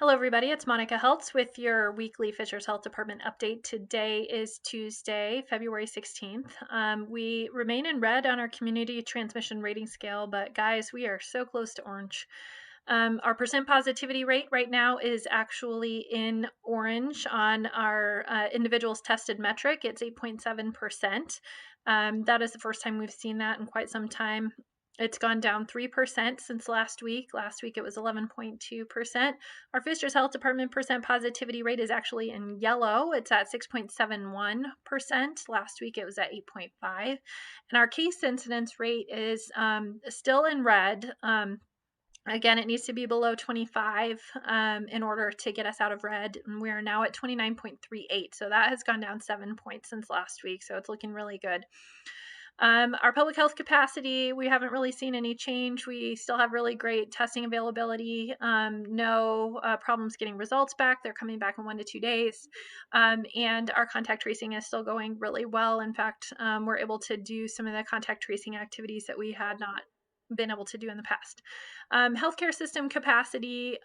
Hello, everybody. It's Monica Heltz with your weekly Fishers Health Department update. Today is Tuesday, February 16th. We remain in red on our community transmission rating scale, but guys, we are so close to orange. Our percent positivity rate right now is actually in orange on our individuals tested metric. It's 8.7%. That is the first time we've seen that in quite some time. It's gone down 3% since last week. Last week it was 11.2%. Our Fishers Health Department percent positivity rate is actually in yellow. It's at 6.71%. Last week it was at 8.5%. And our case incidence rate is still in red. Again, it needs to be below 25 in order to get us out of red. And we are now at 29.38. So that has gone down 7 points since last week. So it's looking really good. Our public health capacity, we haven't really seen any change. We still have really great testing availability. No problems getting results back. They're coming back in 1 to 2 days. And our contact tracing is still going really well. In fact, we're able to do some of the contact tracing activities that we had not been able to do in the past. Healthcare system capacity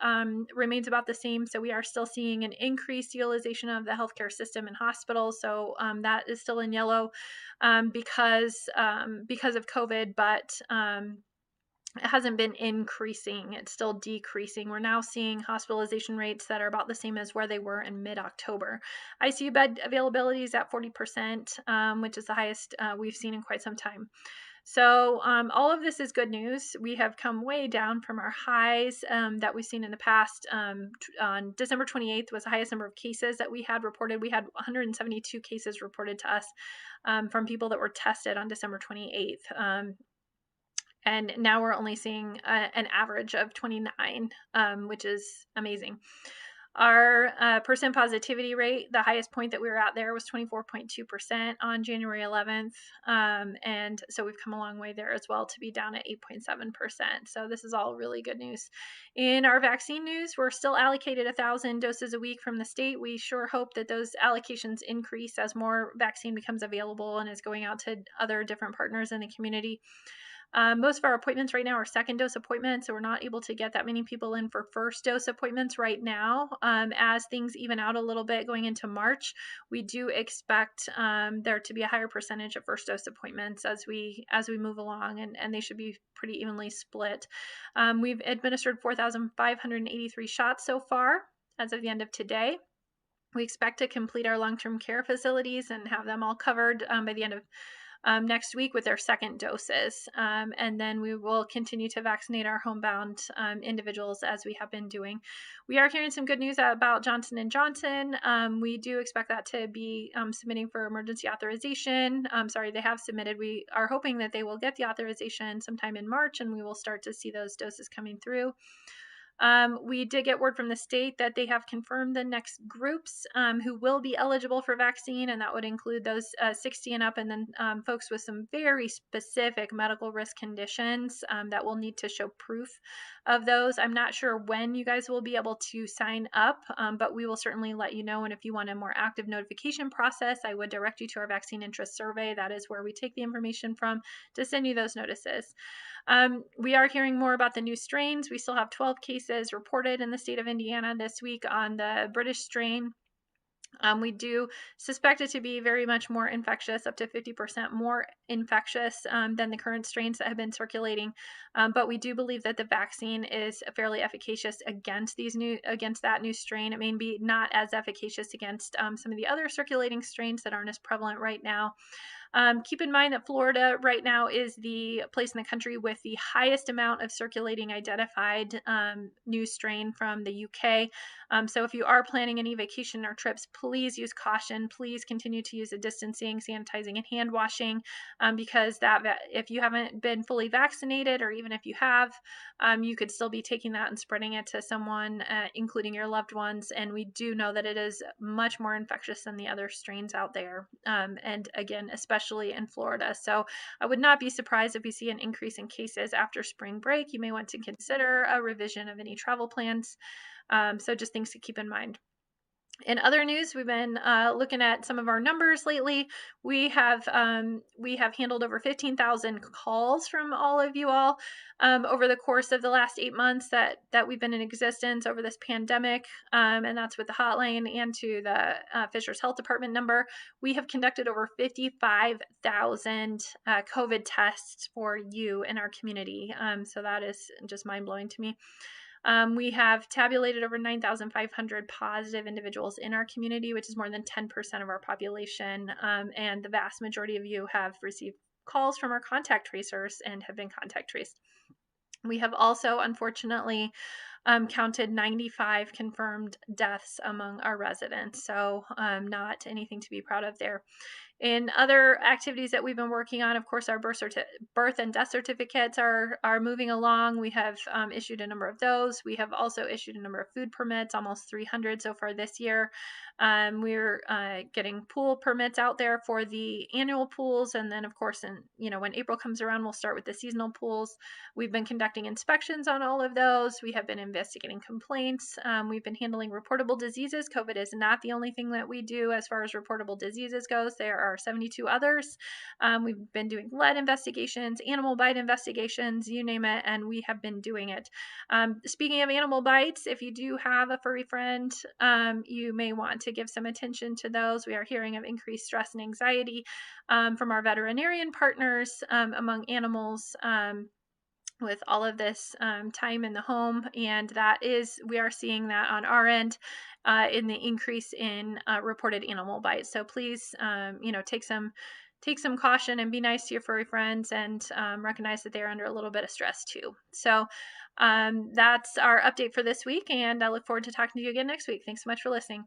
remains about the same. So we are still seeing an increased utilization of the healthcare system in hospitals. So that is still in yellow because of COVID, but it hasn't been increasing. It's still decreasing. We're now seeing hospitalization rates that are about the same as where they were in mid-October. ICU bed availability is at 40%, which is the highest we've seen in quite some time. So all of this is good news. We have come way down from our highs that we've seen in the past. On December 28th was the highest number of cases that we had reported. We had 172 cases reported to us from people that were tested on December 28th. And now we're only seeing an average of 29, which is amazing. Our percent positivity rate, the highest point that we were at there was 24.2% on January 11th. And so we've come a long way there as well to be down at 8.7%. So this is all really good news. In our vaccine news, we're still allocated 1,000 doses a week from the state. We sure hope that those allocations increase as more vaccine becomes available and is going out to other different partners in the community. Most of our appointments right now are second dose appointments, so we're not able to get that many people in for first dose appointments right now. As things even out a little bit going into March, we do expect there to be a higher percentage of first dose appointments as we move along, and they should be pretty evenly split. We've administered 4,583 shots so far as of the end of today. We expect to complete our long-term care facilities and have them all covered by the end of next week with their second doses. And then we will continue to vaccinate our homebound individuals as we have been doing. We are hearing some good news about Johnson & Johnson. We do expect that to be submitting for emergency authorization. They have submitted. We are hoping that they will get the authorization sometime in March, and we will start to see those doses coming through. We did get word from the state that they have confirmed the next groups who will be eligible for vaccine, and that would include those 60 and up, and then folks with some very specific medical risk conditions that will need to show proof of those. I'm not sure when you guys will be able to sign up, but we will certainly let you know. And if you want a more active notification process, I would direct you to our vaccine interest survey. That is where we take the information from to send you those notices. We are hearing more about the new strains. We still have 12 cases reported in the state of Indiana this week on the British strain. We do suspect it to be very much more infectious, up to 50% more infectious than the current strains that have been circulating. But we do believe that the vaccine is fairly efficacious against that new strain. It may be not as efficacious against some of the other circulating strains that aren't as prevalent right now. Keep in mind that Florida right now is the place in the country with the highest amount of circulating identified new strain from the UK. So if you are planning any vacation or trips, please use caution. Please continue to use the distancing, sanitizing, and hand washing because if you haven't been fully vaccinated, or even if you have, you could still be taking that and spreading it to someone, including your loved ones. And we do know that it is much more infectious than the other strains out there. And again, especially in Florida. So I would not be surprised if we see an increase in cases after spring break. You may want to consider a revision of any travel plans. So just things to keep in mind. In other news, we've been looking at some of our numbers lately. We have handled over 15,000 calls from all of you all over the course of the last 8 months that we've been in existence over this pandemic, and that's with the hotline and to the Fisher's Health Department number. We have conducted over 55,000 COVID tests for you in our community. So that is just mind blowing to me. We have tabulated over 9,500 positive individuals in our community, which is more than 10% of our population. And the vast majority of you have received calls from our contact tracers and have been contact traced. We have also, unfortunately, counted 95 confirmed deaths among our residents. So, not anything to be proud of there. In other activities that we've been working on, of course, our birth and death certificates are moving along. We have issued a number of those. We have also issued a number of food permits, almost 300 so far this year. We're getting pool permits out there for the annual pools, and then, of course, when April comes around, we'll start with the seasonal pools. We've been conducting inspections on all of those. We have been investigating complaints. We've been handling reportable diseases. COVID is not the only thing that we do as far as reportable diseases goes. There are 72 others. We've been doing lead investigations, animal bite investigations, you name it, and we have been doing it. Speaking of animal bites, if you do have a furry friend, you may want to give some attention to those. We are hearing of increased stress and anxiety from our veterinarian partners among animals. With all of this time in the home, and we are seeing that on our end in the increase in reported animal bites. So please, take some caution and be nice to your furry friends, and recognize that they're under a little bit of stress too. So that's our update for this week, and I look forward to talking to you again next week. Thanks so much for listening.